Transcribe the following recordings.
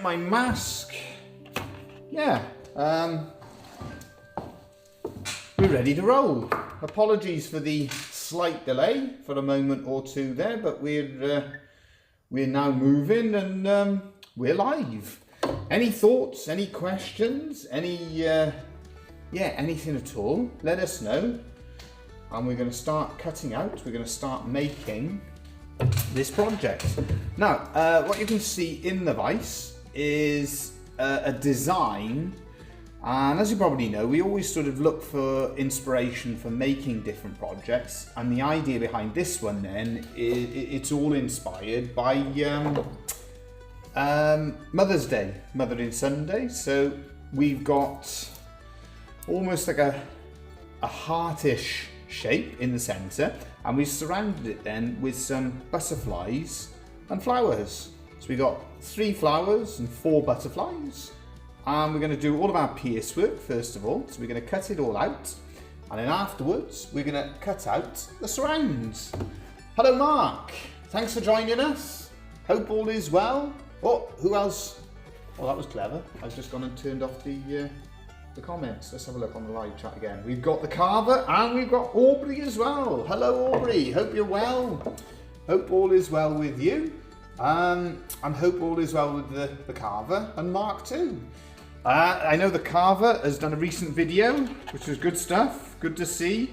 get my mask. Yeah, we're ready to roll. Apologies for the slight delay for a moment or two there, but we're now moving and we're live. Any thoughts, any questions, anything at all, let us know. And we're going to start cutting out, we're going to start making this project. Now, what you can see in the vise is a design, and as you probably know, we always sort of look for inspiration for making different projects, and the idea behind this one then, it's all inspired by Mother's Day, Mothering Sunday. So we've got almost like a heartish shape in the centre, and we surrounded it then with some butterflies and flowers. So we got 3 flowers and 4 butterflies, and we're going to do all of our pierce work first of all. So we're going to cut it all out, and then afterwards we're going to cut out the surrounds. Hello Mark, thanks for joining us. Hope all is well. Oh, who else? Oh, that was clever. I've just gone and turned off the comments. Let's have a look on the live chat again. We've got the carver and we've got Aubrey as well. Hello Aubrey, hope you're well. Hope all is well with you. And hope all is well with the carver and Mark too. I know the carver has done a recent video, which was good stuff. Good to see.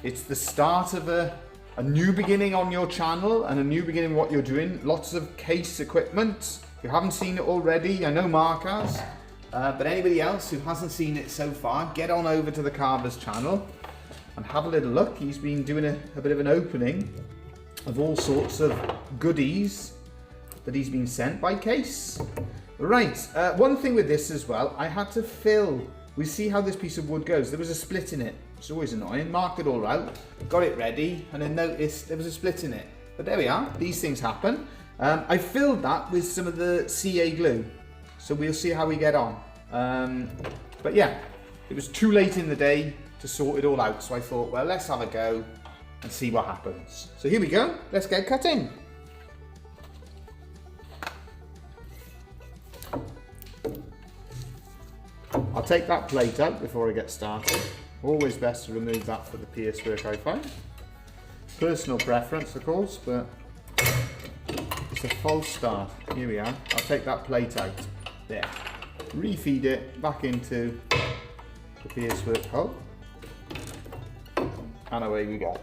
It's the start of a new beginning on your channel and a new beginning what you're doing. Lots of case equipment. If you haven't seen it already, I know Mark has. But anybody else who hasn't seen it so far, get on over to the carver's channel and have a little look. He's been doing a bit of an opening of all sorts of goodies that he's been sent by case. Right, one thing with this as well, I had to fill, we see how this piece of wood goes. There was a split in it, which is always annoying. Marked it all out, got it ready, and then noticed there was a split in it. But there we are, these things happen. I filled that with some of the CA glue, so we'll see how we get on. But yeah, it was too late in the day to sort it all out, so I thought, well, let's have a go and see what happens. So here we go, let's get cutting. I'll take that plate out before I get started. Always best to remove that for the pierce work, I find. Personal preference, of course, but it's a false start. Here we are. I'll take that plate out. There. Refeed it back into the pierce work hole. And away we go.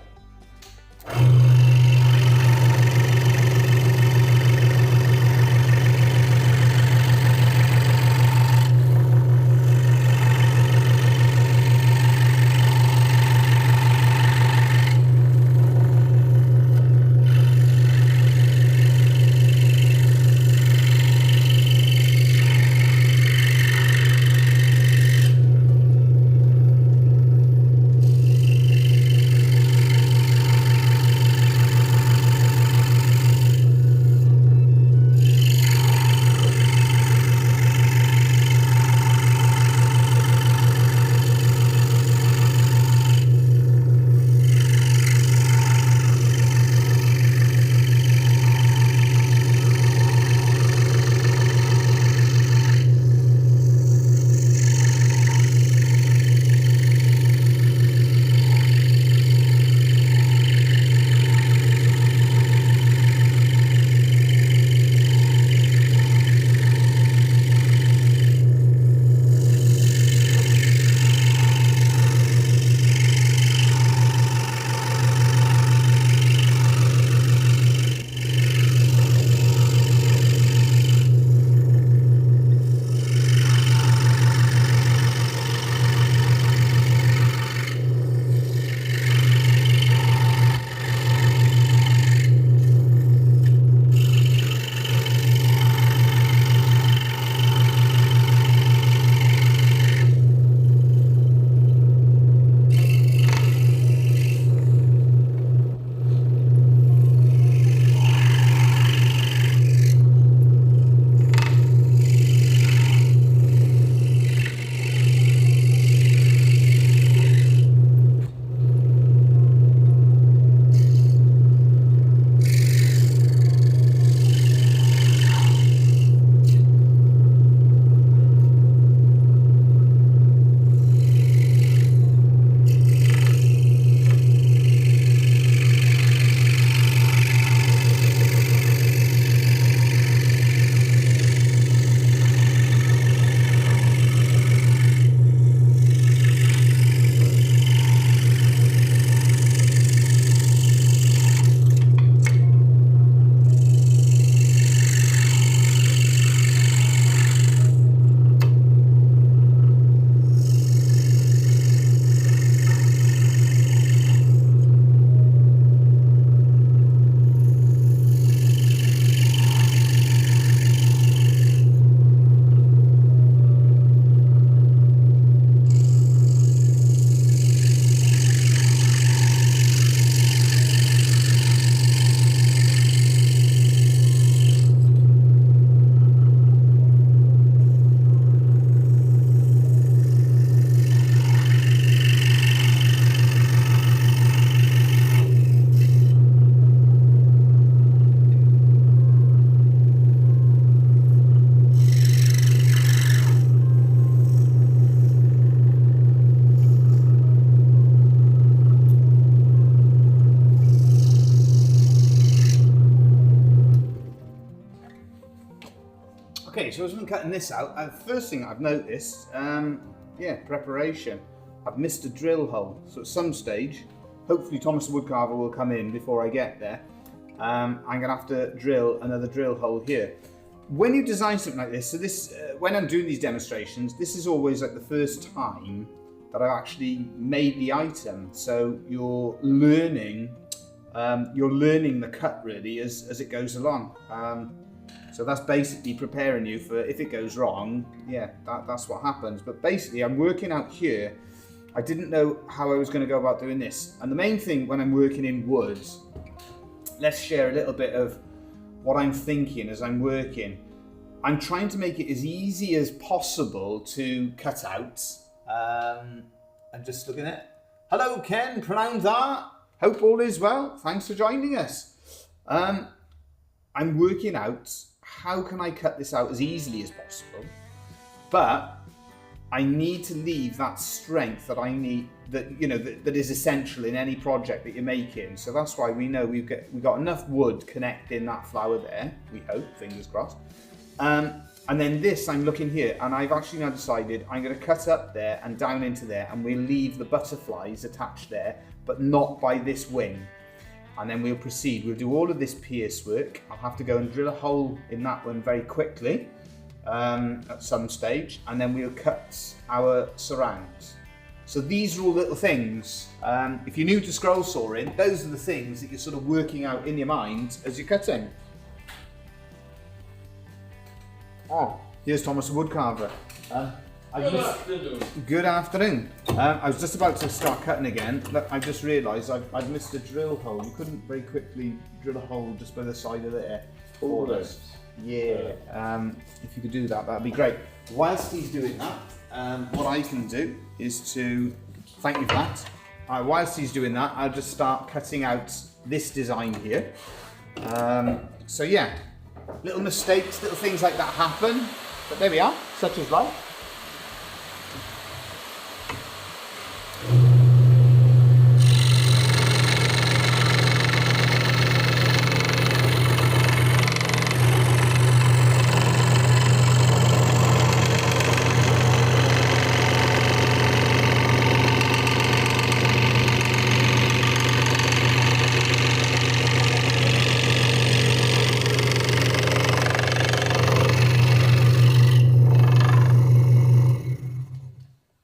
Okay, so as I'm cutting this out, first thing I've noticed, yeah, preparation. I've missed a drill hole, so at some stage, hopefully Thomas the Woodcarver will come in before I get there. I'm going to have to drill another drill hole here. When you design something like this, so this, when I'm doing these demonstrations, this is always like the first time that I've actually made the item. So you're learning the cut really as it goes along. So that's basically preparing you for if it goes wrong, yeah, that's what happens. But basically I'm working out here. I didn't know how I was going to go about doing this. And the main thing when I'm working in wood, let's share a little bit of what I'm thinking as I'm working. I'm trying to make it as easy as possible to cut out. I'm just looking at it. Hello Ken, pronounced art. Hope all is well. Thanks for joining us. I'm working out how can I cut this out as easily as possible, but I need to leave that strength that I need, that that is essential in any project that you're making. So that's why we know we got enough wood connecting that flower there. We hope, fingers crossed. And then this, I'm looking here, and I've actually now decided I'm going to cut up there and down into there, and we'll leave the butterflies attached there, but not by this wing. And then we'll proceed. We'll do all of this pierce work. I'll have to go and drill a hole in that one very quickly. At some stage, and then we'll cut our surrounds. So these are all little things. If you're new to scroll sawing, those are the things that you're sort of working out in your mind as you're cutting. Oh, here's Thomas the Woodcarver. Good afternoon. I was just about to start cutting again. Look, I just realised I've missed a drill hole. You couldn't very quickly drill a hole just by the side of there. For us. Yeah, if you could do that, that'd be great. Whilst he's doing that, what I can do is to, thank you for that. Whilst he's doing that, I'll just start cutting out this design here. So yeah, little mistakes, little things like that happen, but there we are, such is life.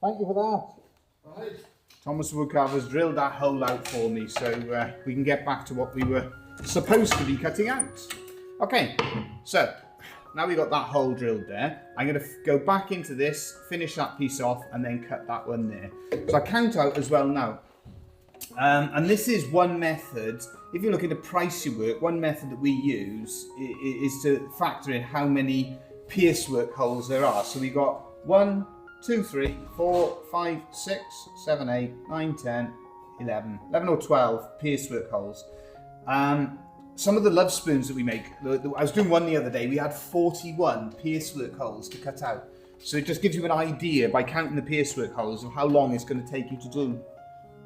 Thank you for that. Right. Thomas the Woodcarver's drilled that hole out for me, so we can get back to what we were supposed to be cutting out. Okay, so now we've got that hole drilled there. I'm going to go back into this, finish that piece off, and then cut that one there. So I count out as well now. And this is one method. If you're looking to price your work, one method that we use is to factor in how many pierce work holes there are. So we've got 1, 2, 3, 4, 5, 6, 7, 8, 9, 10, 11 or 12 pierce work holes. Some of the love spoons that we make, I was doing one the other day, we had 41 pierce work holes to cut out. So it just gives you an idea by counting the pierce work holes of how long it's going to take you to do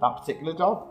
that particular job.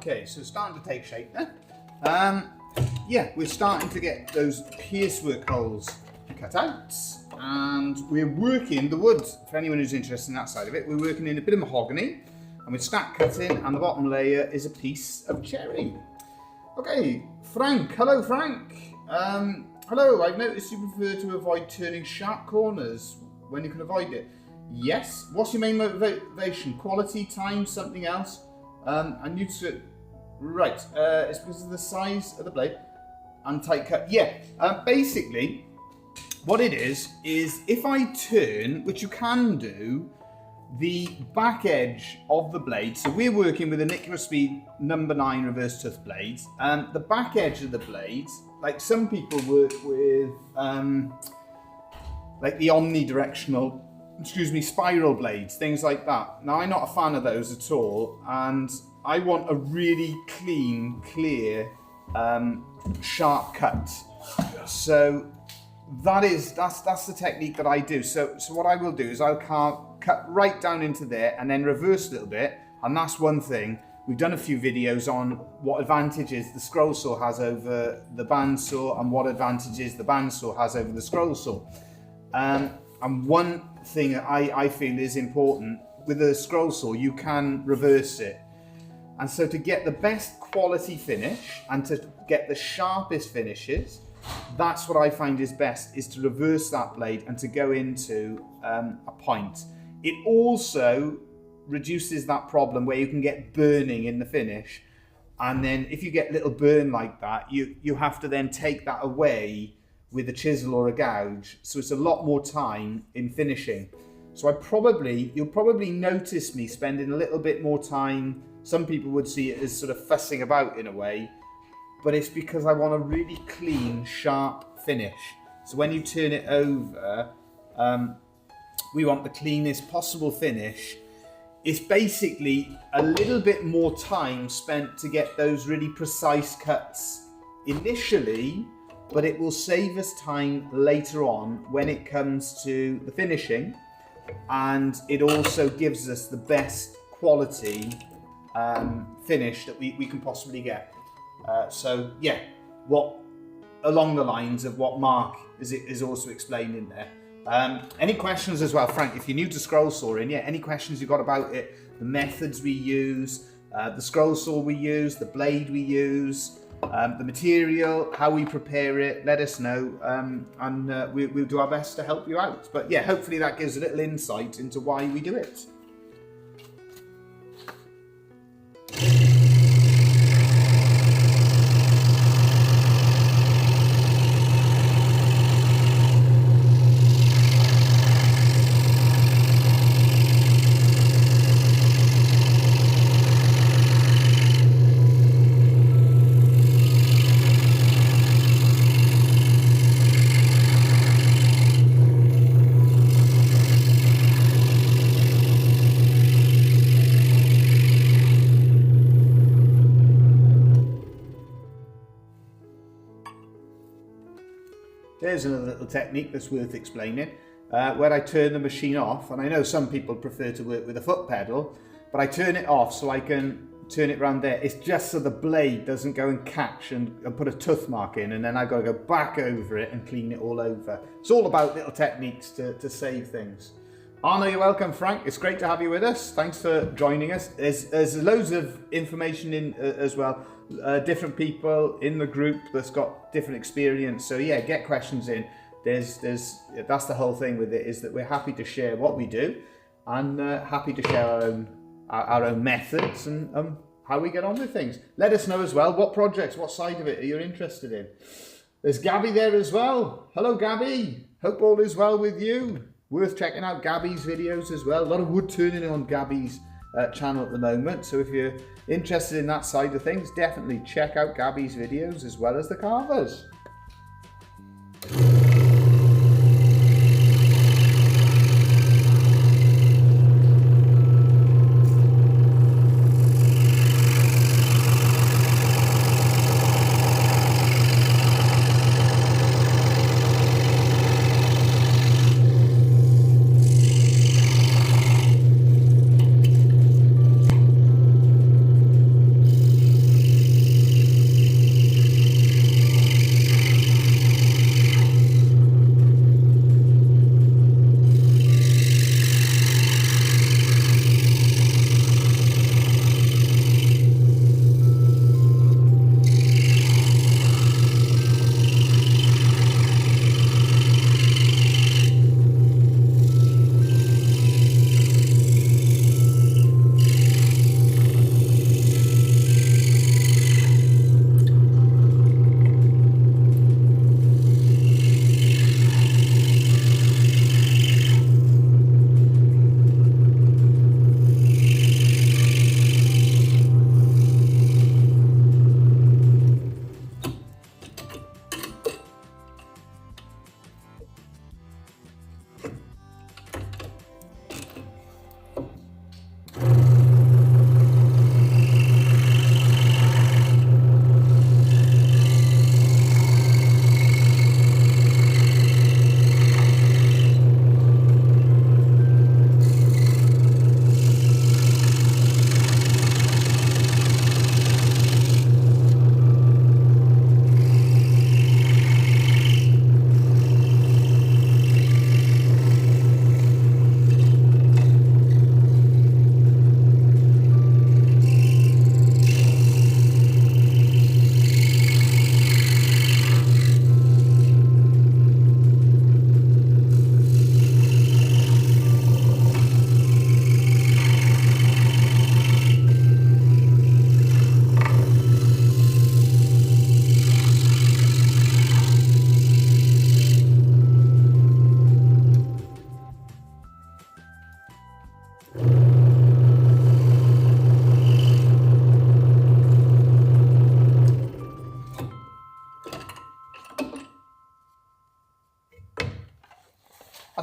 Okay, so starting to take shape there. Yeah, we're starting to get those piercework holes cut out, and we're working the wood. For anyone who's interested in that side of it, we're working in a bit of mahogany, and we're stack cutting, and the bottom layer is a piece of cherry. Okay, Frank. Hello, Frank. Hello, I've noticed you prefer to avoid turning sharp corners when you can avoid it. Yes. What's your main motivation? Quality, time, something else? I need to... Right, it's because of the size of the blade and tight cut. Yeah, basically, what it is if I turn, which you can do, the back edge of the blade, so we're working with a Nicola Speed number 9 reverse tooth blades, and the back edge of the blades, like some people work with like the omnidirectional, spiral blades, things like that. Now I'm not a fan of those at all, and I want a really clean, clear, sharp cut. So that's the technique that I do. So what I will do is I'll cut right down into there and then reverse a little bit, and that's one thing. We've done a few videos on what advantages the scroll saw has over the bandsaw and what advantages the bandsaw has over the scroll saw. And one thing I feel is important, with a scroll saw you can reverse it. And so to get the best quality finish and to get the sharpest finishes, that's what I find is best, is to reverse that blade and to go into a point. It also reduces that problem where you can get burning in the finish, and then if you get little burn like that, you have to then take that away with a chisel or a gouge, so it's a lot more time in finishing. So you'll probably notice me spending a little bit more time. Some people would see it as sort of fussing about in a way, but it's because I want a really clean, sharp finish. So when you turn it over, we want the cleanest possible finish. It's basically a little bit more time spent to get those really precise cuts initially, but it will save us time later on when it comes to the finishing, and it also gives us the best quality finish that we can possibly get. So yeah, along the lines of what Mark is also explained in there. Any questions as well, Frank, if you're new to scroll sawing, any questions you've got about it, the methods we use, the scroll saw we use, the blade we use, the material, how we prepare it, let us know, and we'll do our best to help you out. But yeah, hopefully that gives a little insight into why we do it. There's another little technique that's worth explaining, where I turn the machine off, and I know some people prefer to work with a foot pedal, but I turn it off so I can turn it around there. It's just so the blade doesn't go and catch and put a tooth mark in, and then I've got to go back over it and clean it all over. It's all about little techniques to save things. Arno, you're welcome. Frank, it's great to have you with us. Thanks for joining us. There's loads of information in as well. Different people in the group that's got different experience. So yeah, get questions in. That's the whole thing with it, is that we're happy to share what we do, and happy to share our own methods and how we get on with things. Let us know as well what projects, what side of it are you interested in. There's Gabby there as well. Hello Gabby, hope all is well with you. Worth checking out Gabby's videos as well. A lot of wood turning on Gabby's channel at the moment, so if you're interested in that side of things, definitely check out Gabby's videos as well as the carvers.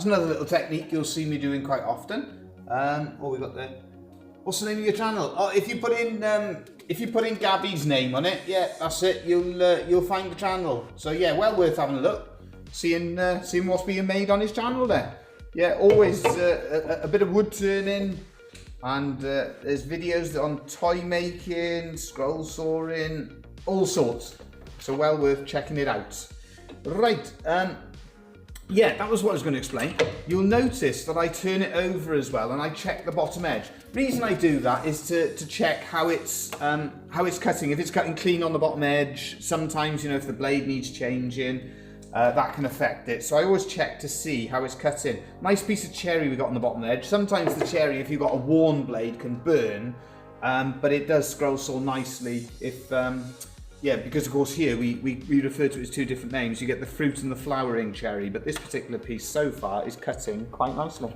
That's another little technique you'll see me doing quite often. What we got there? What's the name of your channel? Oh, if you put in Gabby's name on it, yeah, that's it. You'll find the channel. So yeah, well worth having a look, seeing what's being made on his channel there. Yeah, always a bit of wood turning, and there's videos on toy making, scroll sawing, all sorts. So well worth checking it out. Right, yeah, that was what I was going to explain. You'll notice that I turn it over as well, and I check the bottom edge. The reason I do that is to check how it's cutting. If it's cutting clean on the bottom edge, sometimes, you know, if the blade needs changing, that can affect it. So I always check to see how it's cutting. Nice piece of cherry we got on the bottom edge. Sometimes the cherry, if you've got a worn blade, can burn, but it does scroll saw nicely if. Yeah, because of course here we refer to it as two different names. You get the fruit and the flowering cherry, but this particular piece so far is cutting quite nicely,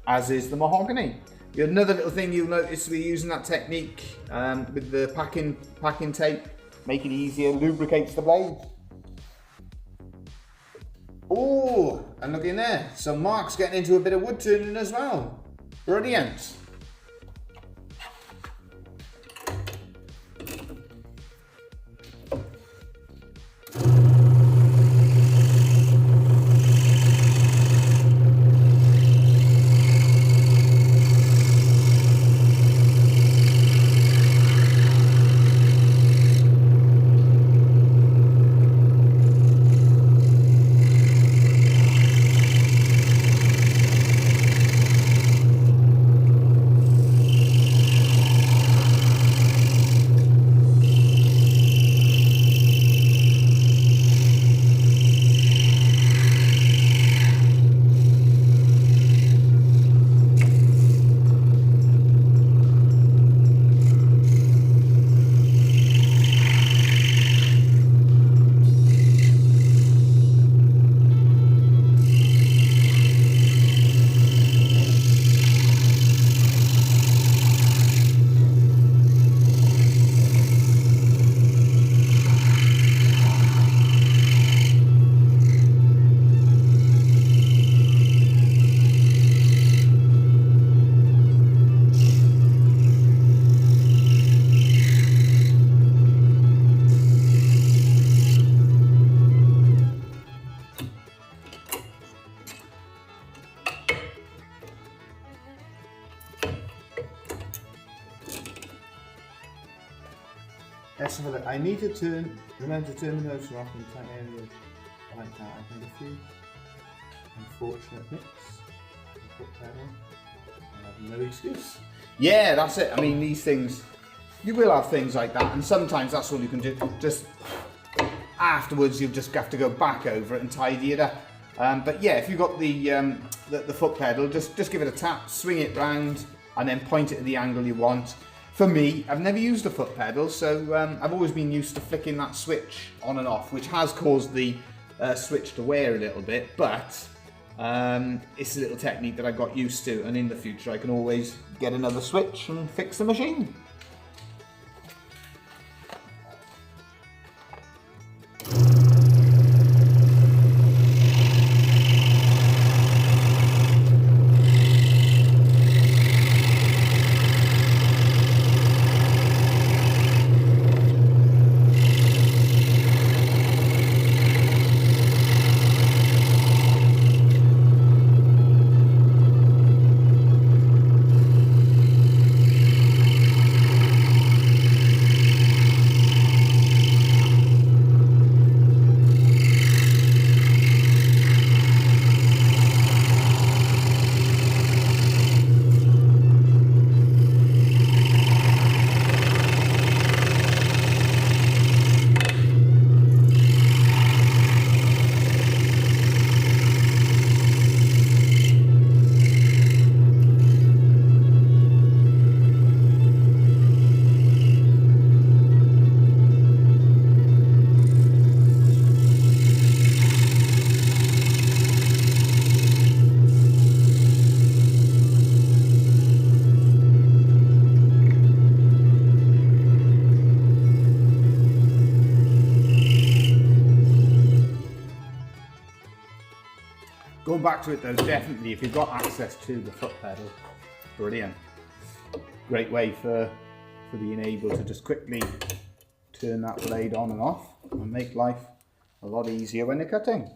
as is the mahogany. Another little thing you'll notice we're using that technique with the packing tape, make it easier, lubricates the blade. Oh, and look in there, so Mark's getting into a bit of wood turning as well. Brilliant. Let's have a look. I need to remember to turn the motor off in tight areas like that. I've made a few unfortunate bits. Foot pedal. I have no excuse. Yeah, that's it. I mean, these things, you will have things like that, and sometimes that's all you can do. Just afterwards, you'll just have to go back over it and tidy it up. But yeah, if you've got the foot pedal, just give it a tap, swing it round, and then point it at the angle you want. For me, I've never used a foot pedal, so I've always been used to flicking that switch on and off, which has caused the switch to wear a little bit, but it's a little technique that I got used to, and in the future I can always get another switch and fix the machine. back to it though, definitely if you've got access to the foot pedal, brilliant. Great way for being able to just quickly turn that blade on and off and make life a lot easier when you're cutting.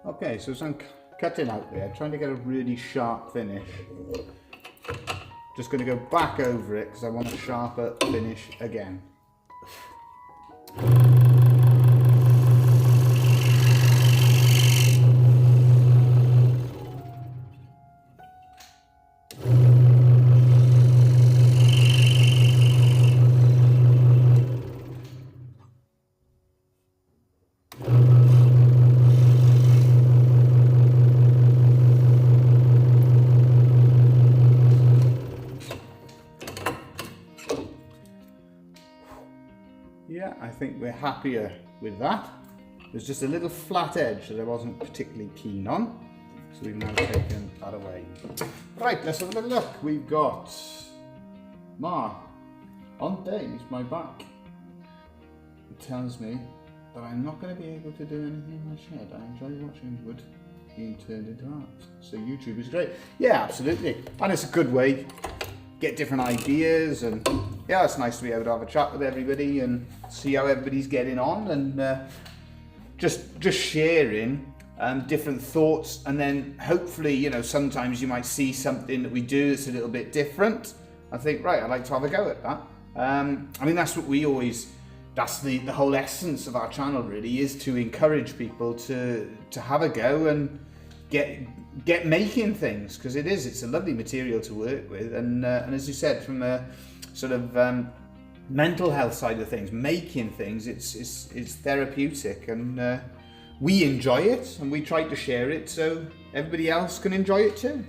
Okay, so as I'm cutting out there, trying to get a really sharp finish. Just going to go back over it because I want a sharper finish again. Yeah, I think we're happier with that. There's just a little flat edge that I wasn't particularly keen on, so we've now taken that away. Right, let's have a little look. We've got Ma on days. My back tells me that I'm not going to be able to do anything in my shed. I enjoy watching wood being turned into art. So YouTube is great. Yeah, absolutely. And it's a good way to get different ideas, and yeah, it's nice to be able to have a chat with everybody and see how everybody's getting on, and just sharing different thoughts. And then hopefully, you know, sometimes you might see something that we do that's a little bit different. I think, right, I'd like to have a go at that. I mean, that's what we always, that's the whole essence of our channel really, is to encourage people to have a go and get making things, because it's a lovely material to work with, and as you said, from a sort of mental health side of things, making things, it's therapeutic, and we enjoy it, and we try to share it so everybody else can enjoy it too.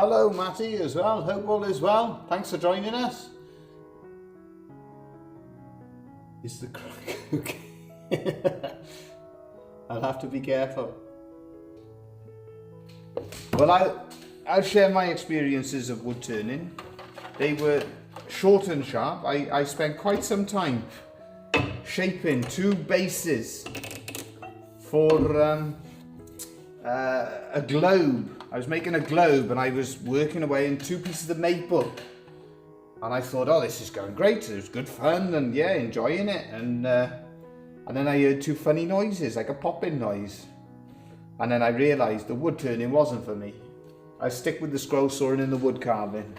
Hello Matty as well, hope all is well. Thanks for joining us. Is the crack okay? I'll have to be careful. Well, I'll share my experiences of wood turning. They were short and sharp. I spent quite some time shaping 2 bases for a globe. I was making a globe and I was working away in 2 pieces of maple. And I thought, oh, this is going great. It was good fun and yeah, enjoying it. And then I heard 2 funny noises, like a popping noise. And then I realised the wood turning wasn't for me. I stick with the scroll sawing and the wood carving.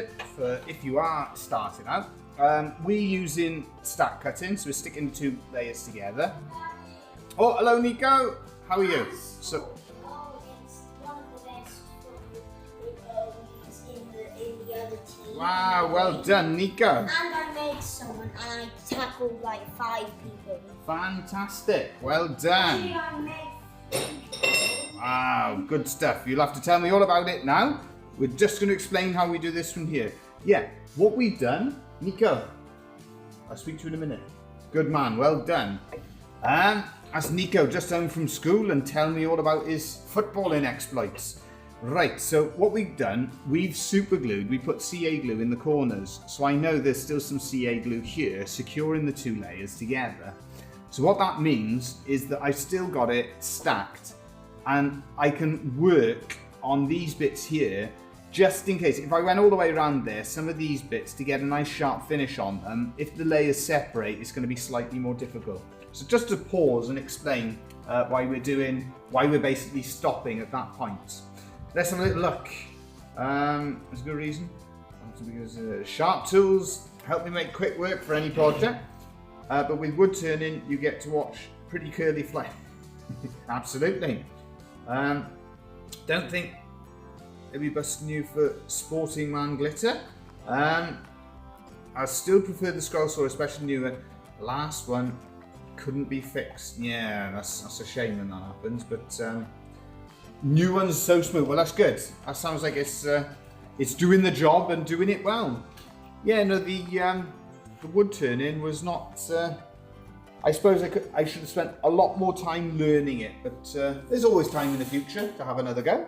tip for if you are starting out. We're using stack cutting, so we're sticking the 2 layers together. Oh, hello Nico, how are you? So, it's one of the best in the other team. wow, well done Nico. And I made someone and I tackled like 5 people. Fantastic, well done. Wow, good stuff. You'll have to tell me all about it now. We're just going to explain how we do this from here. Yeah, what we've done, Nico, I'll speak to you in a minute. Good man, well done. That's Nico just home from school and tell me all about his footballing exploits. Right, so what we've done, we've super glued, we put CA glue in the corners. So I know there's still some CA glue here, securing the 2 layers together. So what that means is that I've still got it stacked and I can work on these bits here just in case. If I went all the way around there, some of these bits to get a nice sharp finish on them, if the layers separate, it's going to be slightly more difficult. So just to pause and explain why we're basically stopping at that point. Let's have a little look. There's a good reason. Because sharp tools help me make quick work for any project. But with wood turning, you get to watch pretty curly flame. Absolutely. Don't think they'll be busting you for sporting man glitter. I still prefer the scroll saw, especially newer. The last one couldn't be fixed. Yeah, that's a shame when that happens. But new one's so smooth. Well, that's good. That sounds like it's doing the job and doing it well. Yeah, no, the wood turning was not. I suppose I should have spent a lot more time learning it, but there's always time in the future to have another go.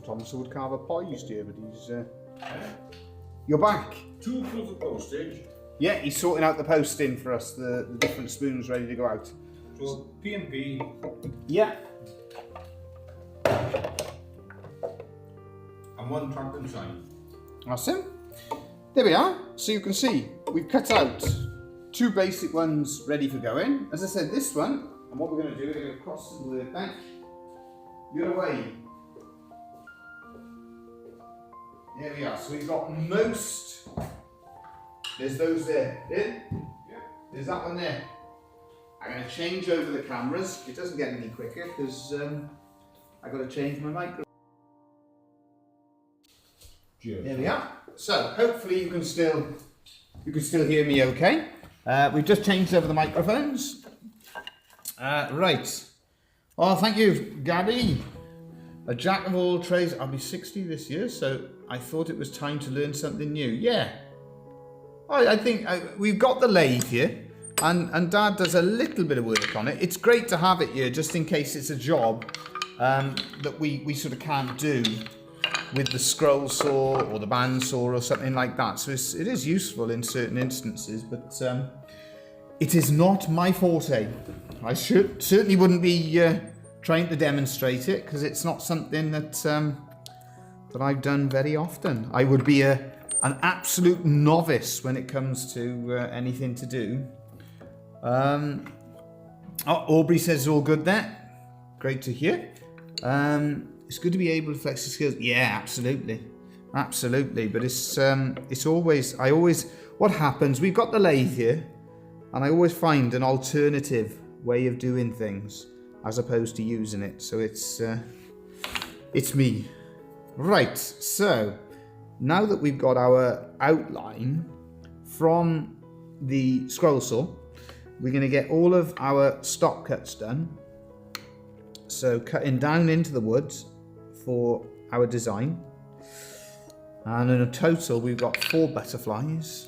Thomas would carve a pie used to, but he's... You're back. 2 proof of postage. Yeah, he's sorting out the posting for us, the different spoons ready to go out. So P&P. Yeah. And 1 track and sign. That's it. There we are. So you can see, we've cut out 2 basic ones ready for going. As I said, this one, and what we're going to do, we're going to cross the workbench the other way. There we are. So we've got most. There's those there. Yeah. There's that one there. I'm going to change over the cameras. It doesn't get any quicker because I've got to change my microphone. There we are. So hopefully you can still hear me okay. We've just changed over the microphones. Right. Oh, thank you, Gabby. A jack of all trades. I'll be 60 this year, so I thought it was time to learn something new. Yeah. I think we've got the lathe here, and Dad does a little bit of work on it. It's great to have it here, just in case it's a job that we sort of can't do with the scroll saw or the bandsaw or something like that. So it is useful in certain instances, but it is not my forte. I certainly wouldn't be trying to demonstrate it, because it's not something that I've done very often. I would be an absolute novice when it comes to anything to do. Aubrey says all good there. Great to hear. It's good to be able to flex the skills. Yeah, absolutely. But it's always, what happens, we've got the lathe here, and I always find an alternative way of doing things as opposed to using it. So it's me. Right, so now that we've got our outline from the scroll saw, we're going to get all of our stop cuts done. So cutting down into the woods for our design. And in a total, we've got 4 butterflies,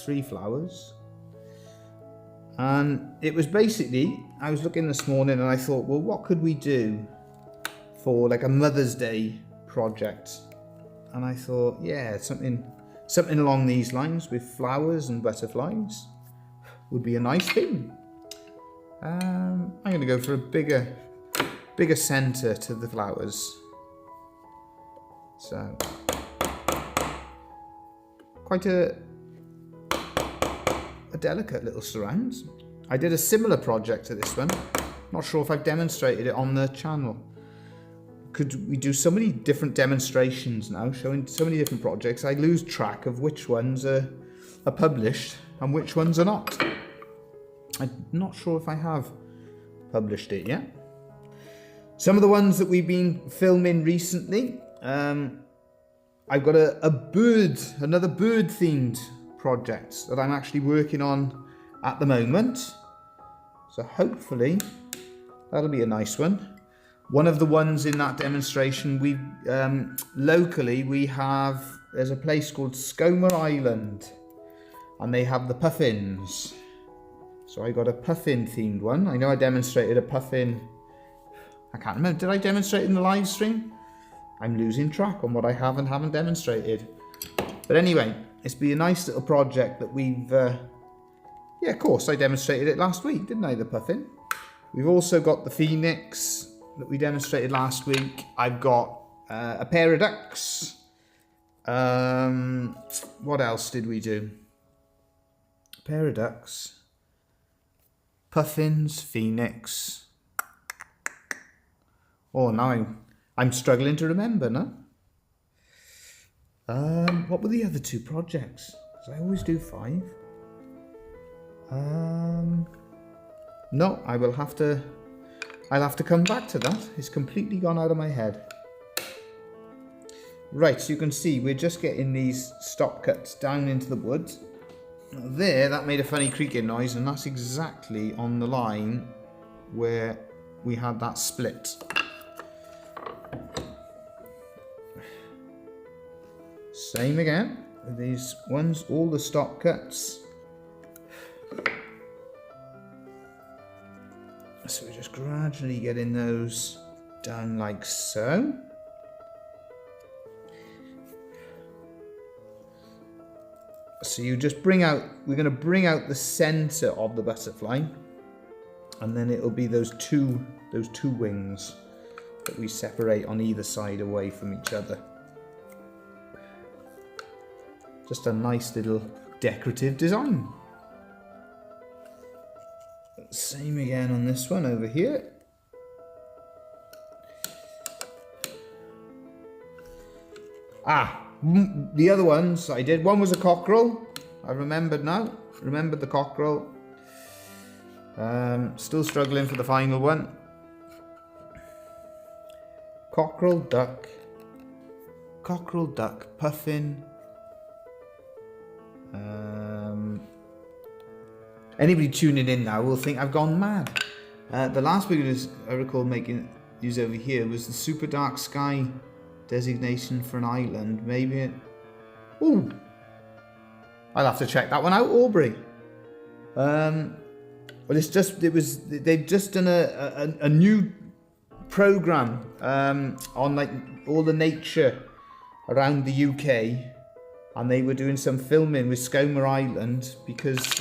3 flowers. And it was basically, I was looking this morning and I thought, well, what could we do for like a Mother's Day project? And I thought, yeah, something along these lines with flowers and butterflies would be a nice theme. I'm going to go for a bigger centre to the flowers. So, quite a delicate little surround. I did a similar project to this one. Not sure if I've demonstrated it on the channel. Could we do so many different demonstrations now, showing so many different projects, I lose track of which ones are published and which ones are not. I'm not sure if I have published it yet. Some of the ones that we've been filming recently, I've got another bird themed project that I'm actually working on at the moment. So hopefully that'll be a nice one. One of the ones in that demonstration, locally there's a place called Skomer Island, and they have the puffins. So I got a puffin themed one. I know I demonstrated a puffin, I can't remember, did I demonstrate in the live stream? I'm losing track on what I have and haven't demonstrated. But anyway, it's been a nice little project that we've, yeah, of course, I demonstrated it last week, didn't I, the puffin? We've also got the phoenix that we demonstrated last week. I've got a pair of ducks. What else did we do? A pair of ducks. Puffins, phoenix. Oh, now I'm struggling to remember, no? What were the other 2 projects? Because I always do 5. No, I'll have to come back to that. It's completely gone out of my head. Right, so you can see we're just getting these stop cuts down into the woods. There, that made a funny creaking noise, and that's exactly on the line where we had that split. Same again with these ones, all the stop cuts. So we're just gradually getting those down like so. So you just we're going to bring out the center of the butterfly, and then it'll be those two wings that we separate on either side away from each other. Just a nice little decorative design. Same again on this one over here. The other ones I did, one was a cockerel. I remembered now. Remembered the cockerel. Still struggling for the final one. Cockerel, duck, cockerel, duck, puffin. Anybody tuning in now will think I've gone mad. The last big I recall making use over here was the super dark sky designation for an island. Maybe it... Ooh! I'll have to check that one out, Aubrey. Well, they've just done a new program on like all the nature around the UK, and they were doing some filming with Skomer Island because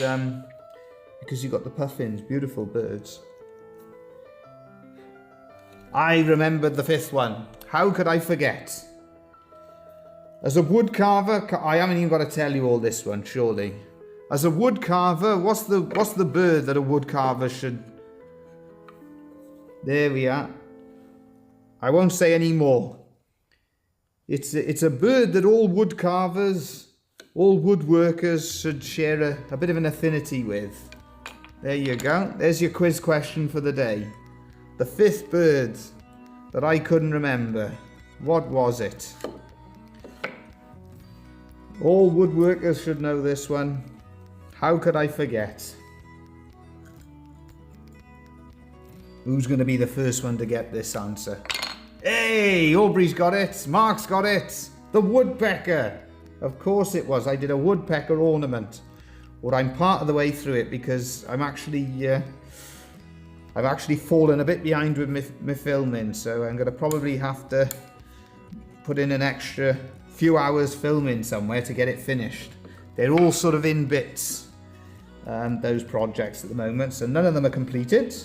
you got the puffins, beautiful birds. I remembered the fifth one. How could I forget? As a wood carver, I haven't even got to tell you all this one, surely. As a wood carver, what's the bird that a wood carver should... There we are. I won't say any more. It's a bird that all wood carvers, all woodworkers should share a bit of an affinity with. There you go. There's your quiz question for the day. The fifth bird that I couldn't remember. What was it? All woodworkers should know this one. How could I forget? Who's going to be the first one to get this answer? Hey, Aubrey's got it. Mark's got it. The woodpecker. Of course it was. I did a woodpecker ornament. Well, I'm part of the way through it because I've actually fallen a bit behind with my filming, so I'm going to probably have to put in an extra few hours filming somewhere to get it finished. They're all sort of in bits, those projects at the moment, so none of them are completed,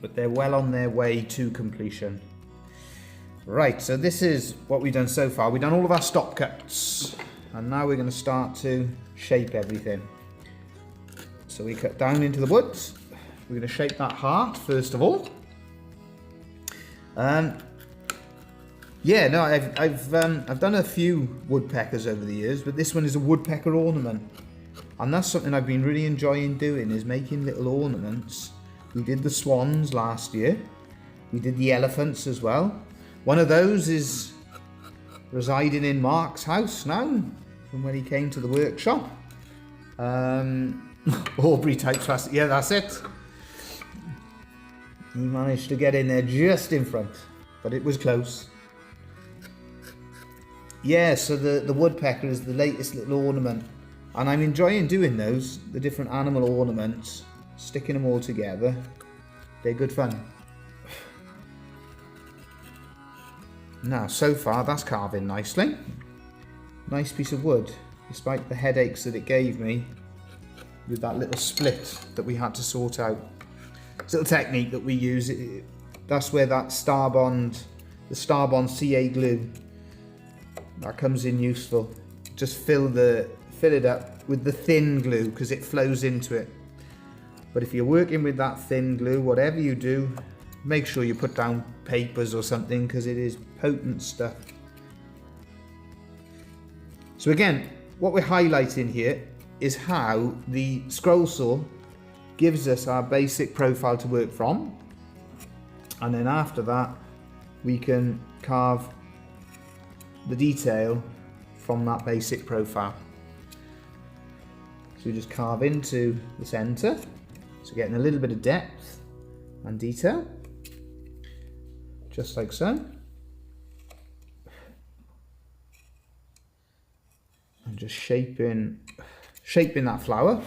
but they're well on their way to completion. Right, so this is what we've done so far. We've done all of our stop cuts, and now we're going to start to shape everything. So we cut down into the woods. We're going to shape that heart first of all. Yeah, no, I've done a few woodpeckers over the years, but this one is a woodpecker ornament, and that's something I've been really enjoying doing, is making little ornaments. We did the swans last year. We did the elephants as well. One of those is residing in Mark's house now, from when he came to the workshop. Aubrey types fast. Yeah, that's it. He managed to get in there just in front, but it was close. Yeah, so the woodpecker is the latest little ornament, and I'm enjoying doing those, the different animal ornaments, sticking them all together. They're good fun. Now, so far that's carving nicely. Nice piece of wood, despite the headaches that it gave me with that little split that we had to sort out. It's a little technique that we use. That's where that Starbond, the Starbond CA glue, that comes in useful. Just fill it up with the thin glue because it flows into it. But if you're working with that thin glue, whatever you do, make sure you put down papers or something because it is potent stuff. So again, what we're highlighting here is how the scroll saw gives us our basic profile to work from, and then after that we can carve the detail from that basic profile. So we just carve into the center, so getting a little bit of depth and detail, just like so. And just shaping that flower.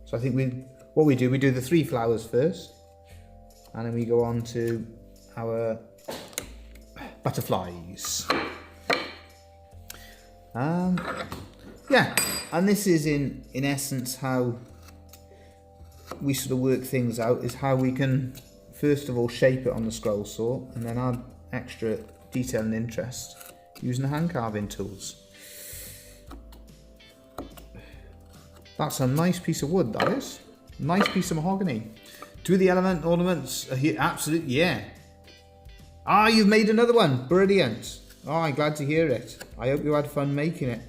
So I think we do the 3 flowers first, and then we go on to our butterflies. Yeah, and this is in essence how we sort of work things out, is how we can first of all shape it on the scroll saw and then add extra detail and interest using the hand carving tools. That's a nice piece of wood, that is. Nice piece of mahogany. 2 of the element ornaments are here. Absolutely, yeah. Ah, you've made another one. Brilliant. Oh, I'm glad to hear it. I hope you had fun making it.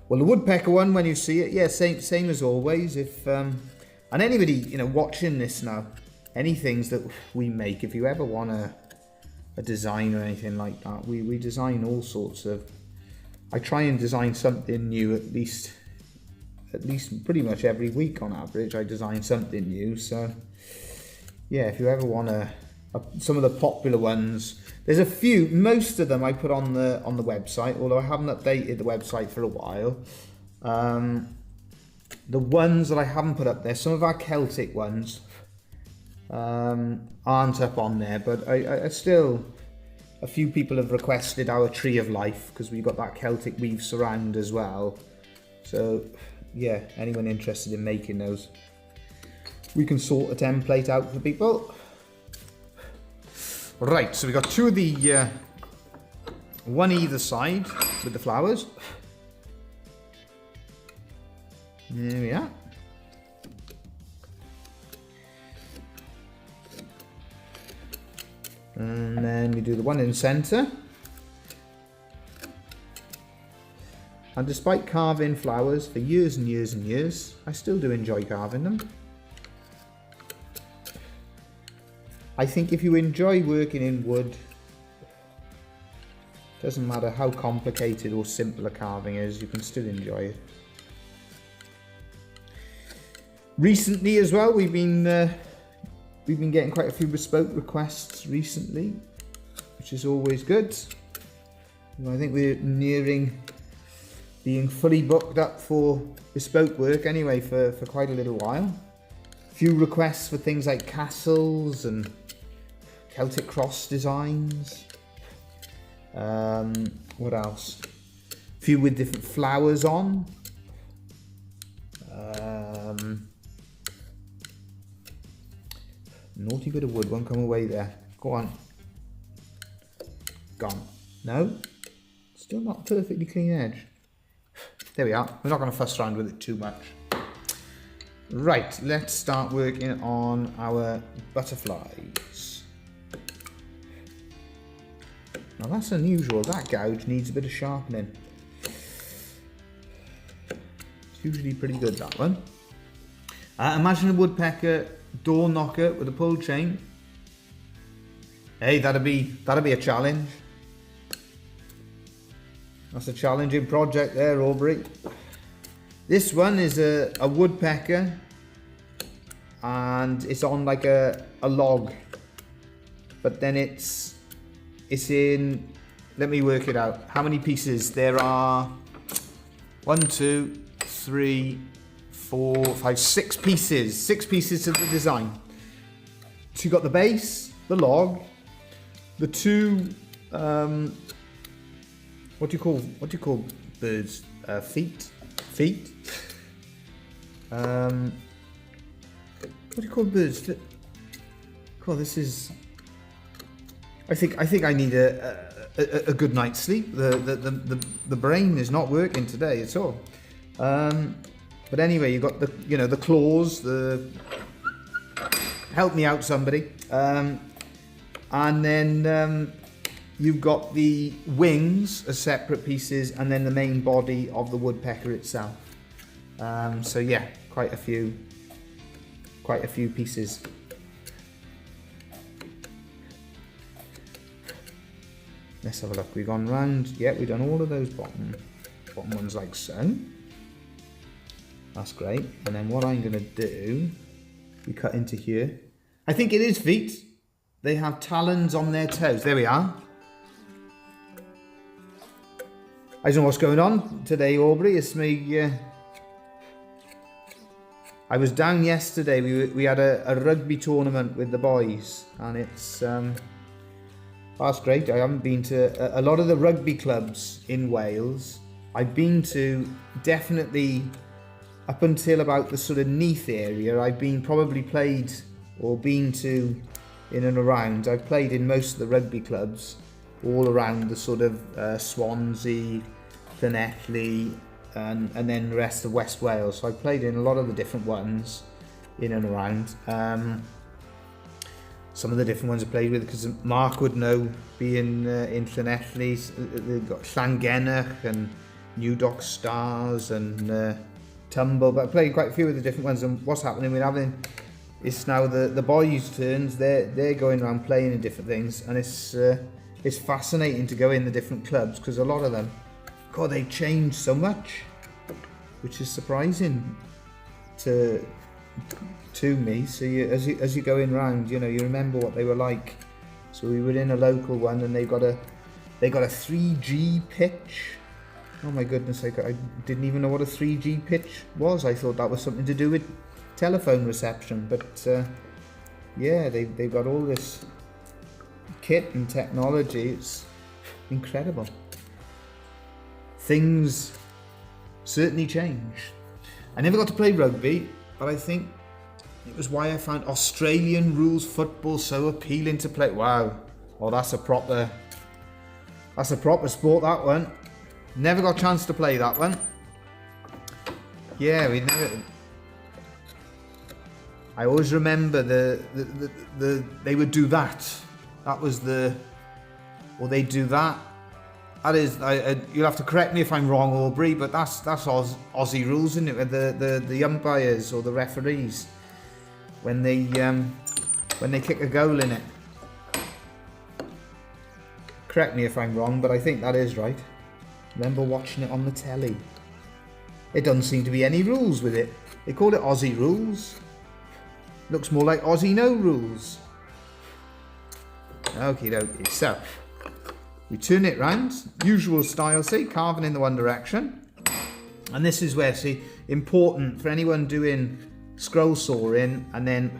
Well, the woodpecker one, when you see it, yeah, same as always. If and anybody, watching this now, any things that we make, if you ever want to a design or anything like that. We design all sorts of, I try and design something new at least pretty much every week on average. I design something new. So yeah, if you ever want some of the popular ones, there's a few, most of them I put on the website, although I haven't updated the website for a while. The ones that I haven't put up there, some of our Celtic ones aren't up on there, but I still, a few people have requested our Tree of Life, because we've got that Celtic weave surround as well. So yeah, anyone interested in making those, we can sort a template out for people. Right, so we got two of the one either side with the flowers. There we are. And then we do the one in the centre. And despite carving flowers for years and years and years, I still do enjoy carving them. I think if you enjoy working in wood, doesn't matter how complicated or simple a carving is, you can still enjoy it. Recently as well, we've been getting quite a few bespoke requests recently, which is always good. I think we're nearing being fully booked up for bespoke work anyway for quite a little while. A few requests for things like castles and Celtic cross designs. What else? A few with different flowers on. Naughty bit of wood won't come away there. Go on. Gone. No? Still not perfectly clean edge. There we are. We're not going to fuss around with it too much. Right, let's start working on our butterflies. Now that's unusual. That gouge needs a bit of sharpening. It's usually pretty good, that one. Imagine a woodpecker door knocker with a pull chain. Hey, that'd be a challenge. That's a challenging project there, Aubrey. This one is a woodpecker, and it's on like a log, but then it's in, let me work it out. How many pieces? There are 1, 2, 3, 4, 5, 6 pieces. 6 pieces of the design. So you've got the base, the log, the two what do you call birds? Feet? What do you call birds? God, this is. I think I need a good night's sleep. The brain is not working today at all. But anyway, you got the claws. Help me out, somebody. And then you've got the wings as separate pieces, and then the main body of the woodpecker itself. So yeah, quite a few pieces. Let's have a look. We've gone round. Yeah, we've done all of those bottom ones like so. That's great. And then what I'm going to do, we cut into here. I think it is feet. They have talons on their toes. There we are. I don't know what's going on today, Aubrey. It's me. I was down yesterday. We had a rugby tournament with the boys, and it's that's great. I haven't been to a lot of the rugby clubs in Wales. I've been to definitely up until about the sort of Neath area. I've probably played or been to in and around. I've played in most of the rugby clubs all around the sort of Swansea, Llanelli, and then the rest of West Wales. So I played in a lot of the different ones in and around. Some of the different ones I played with, because Mark would know, being in Llanelli, they've got Llangennach and New Dock Stars and Tumble, but I played quite a few of the different ones. And what's happening, we're having it's now the boys' turns. They're going around playing in different things, and it's fascinating to go in the different clubs because a lot of them, God, they've changed so much, which is surprising to me. So as you're going round, you know, you remember what they were like. So we were in a local one, and they got a 3G pitch. Oh my goodness, I didn't even know what a 3G pitch was. I thought that was something to do with telephone reception, but yeah, they've got all this kit and technology. It's incredible. Things certainly change. I never got to play rugby, but I think it was why I found Australian rules football so appealing to play. Wow, oh, that's a proper sport, that one. Never got a chance to play that one. Yeah, I always remember they would do that. That was or they do that. That is, you'll have to correct me if I'm wrong, Aubrey, but that's Aussie rules, isn't it? With the umpires or the referees when they kick a goal in it. Correct me if I'm wrong, but I think that is right. Remember watching it on the telly. It doesn't seem to be any rules with it. They call it Aussie rules. Looks more like Aussie no rules. Okie dokie. So we turn it round, usual style, see, carving in the one direction. And this is where, see, important for anyone doing scroll sawing, and then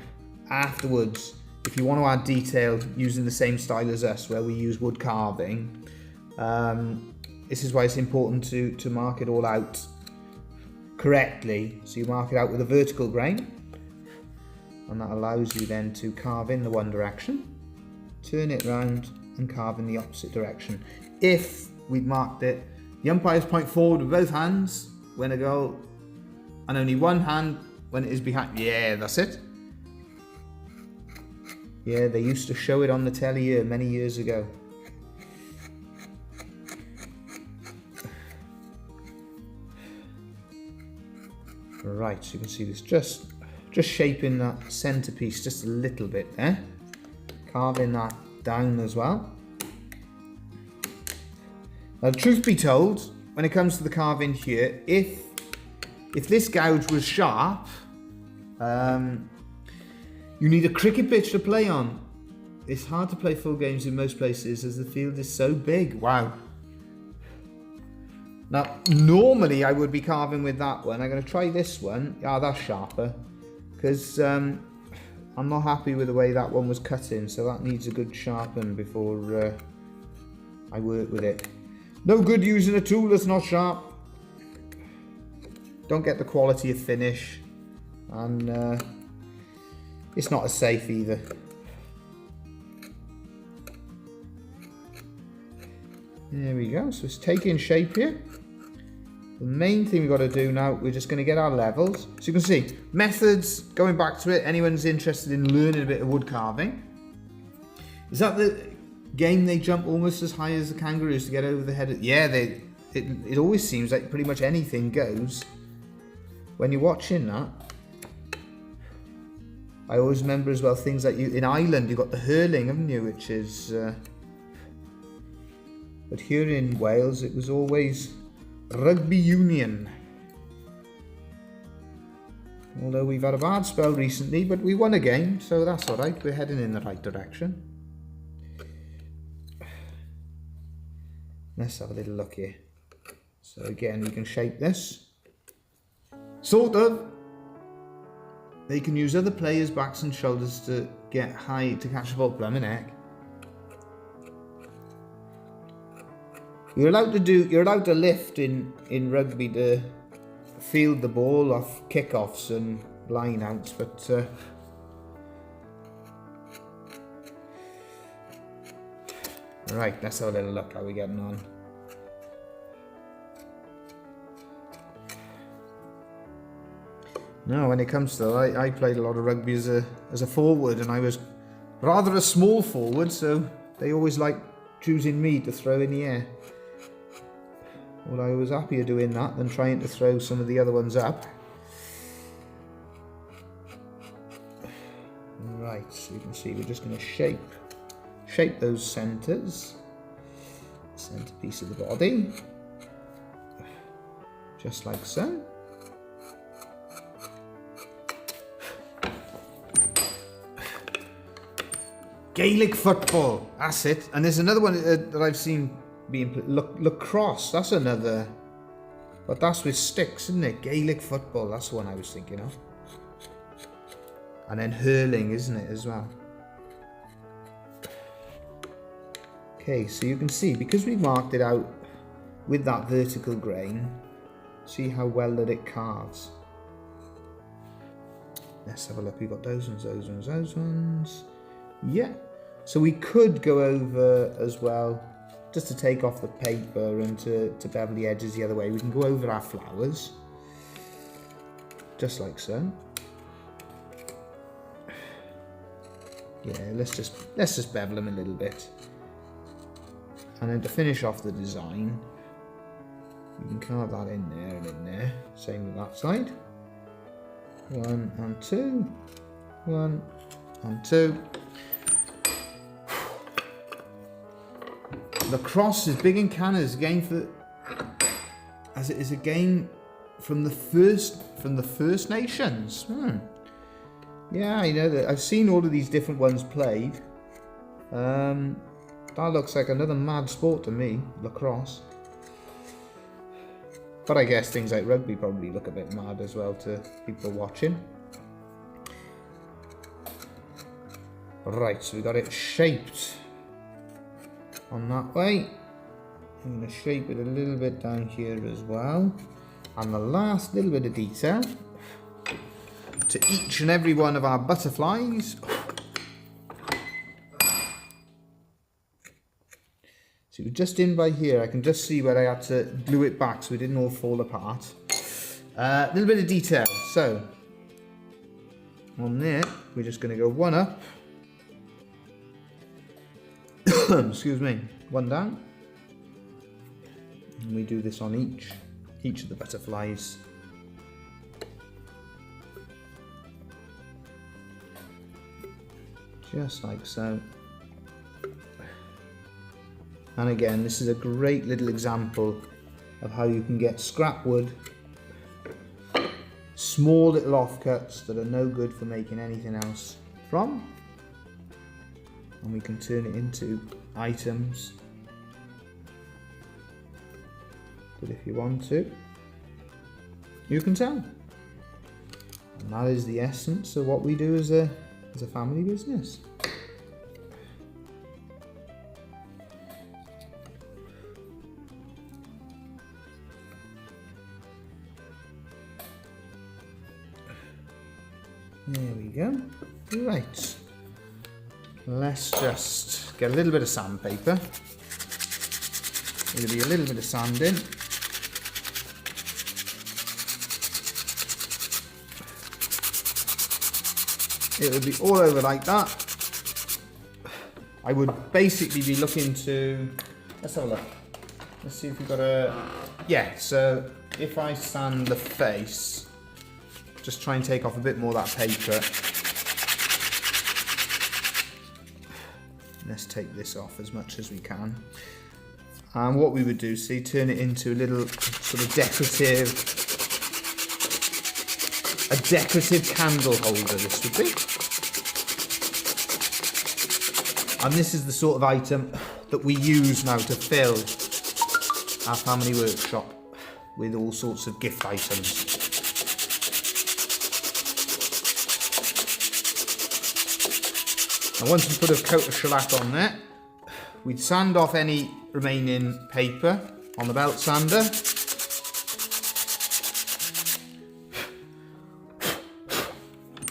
afterwards, if you want to add detail using the same style as us, where we use wood carving, this is why it's important to mark it all out correctly. So you mark it out with a vertical grain, and that allows you then to carve in the one direction, turn it round and carve in the opposite direction. If we'd marked it, the umpires point forward with both hands when a goal, and only one hand when it is behind. Yeah, that's it. Yeah, they used to show it on the telly here many years ago. Right, so you can see this just shaping that centerpiece just a little bit there, carving that down as well. Now, truth be told, when it comes to the carving here, if this gouge was sharp, you need a cricket pitch to play on. It's hard to play full games in most places as the field is so big. Wow. Now, normally I would be carving with that one. I'm going to try this one. Ah, that's sharper. Because I'm not happy with the way that one was cut in. So that needs a good sharpen before I work with it. No good using a tool that's not sharp. Don't get the quality of finish. And it's not as safe either. There we go. So it's taking shape here. The main thing we've got to do now, we're just going to get our levels. So you can see, methods, going back to it, anyone's interested in learning a bit of wood carving. Is that the game they jump almost as high as the kangaroos to get over the head of... Yeah, it always seems like pretty much anything goes when you're watching that. I always remember as well things like in Ireland, you've got the hurling, haven't you, which is... but here in Wales, it was always rugby union. Although we've had a bad spell recently, but we won a game, so that's all right. We're heading in the right direction. Let's have a little look here. So again, we can shape this. Sort of. They can use other players' backs and shoulders to get high to catch the ball. Blimmin' heck. You're allowed to lift in rugby to field the ball off kickoffs and line outs, but right, let's have a little look how we're getting on. No, when it comes to that, I played a lot of rugby as a forward, and I was rather a small forward, so they always liked choosing me to throw in the air. Well, I was happier doing that than trying to throw some of the other ones up. Right, so you can see we're just going to shape those centres. Centerpiece of the body. Just like so. Gaelic football, that's it. And there's another one that I've seen being played, lacrosse, that's another, but that's with sticks, isn't it? Gaelic football, that's the one I was thinking of. And then hurling, isn't it, as well? Okay, so you can see, because we've marked it out with that vertical grain, see how well that it carves. Let's have a look, we've got those ones, those ones, those ones. Yeah, so we could go over as well, just to take off the paper and to bevel the edges the other way. We can go over our flowers, just like so. Yeah, let's just bevel them a little bit. And then to finish off the design, we can carve that in there and in there. Same with that side. 1 and 2, 1 and 2. Lacrosse is big in Canada. It's a game for, as it is a game from the First Nations. Yeah, I know that. I've seen all of these different ones played. That looks like another mad sport to me, lacrosse. But I guess things like rugby probably look a bit mad as well to people watching. Right, so we got it shaped on that way. I'm going to shape it a little bit down here as well. And the last little bit of detail to each and every one of our butterflies. So we're just in by here. I can just see where I had to glue it back so it didn't all fall apart. A little bit of detail. So on there, we're just going to go one up. Excuse me, one down. And we do this on each of the butterflies. Just like so. And again, this is a great little example of how you can get scrap wood, small little offcuts that are no good for making anything else from, and we can turn it into items that if you want to, you can sell. And that is the essence of what we do as a family business. There we go. Right. Let's just get a little bit of sandpaper. It'll be a little bit of sanding. It'll be all over like that. I would basically be looking to, let's have a look. Let's see if we've got a, yeah, so if I sand the face, just try and take off a bit more of that paper. Let's take this off as much as we can. And what we would do, see, turn it into a little sort of decorative candle holder, this would be. And this is the sort of item that we use now to fill our family workshop with all sorts of gift items. And once we put a coat of shellac on there, we'd sand off any remaining paper on the belt sander.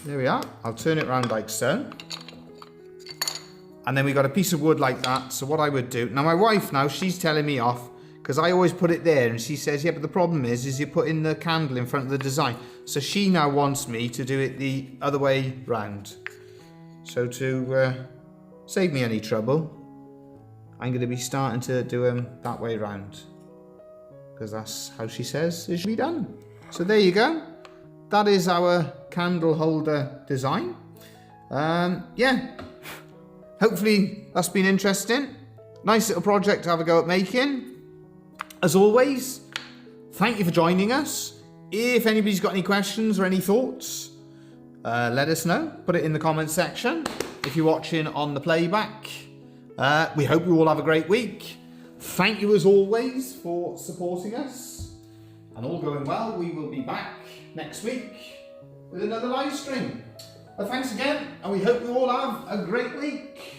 There we are. I'll turn it around like so. And then we got a piece of wood like that. So what I would do, now my wife now, she's telling me off because I always put it there and she says, yeah, but the problem is you're putting the candle in front of the design. So she now wants me to do it the other way round. So to save me any trouble, I'm going to be starting to do them that way round, because that's how she says it should be done. So there you go. That is our candle holder design. Yeah, hopefully that's been interesting. Nice little project to have a go at making. As always, thank you for joining us. If anybody's got any questions or any thoughts, let us know. Put it in the comments section. If you're watching on the playback, we hope you all have a great week. Thank you as always for supporting us. And all going well, we will be back next week with another live stream. But thanks again, and we hope you all have a great week.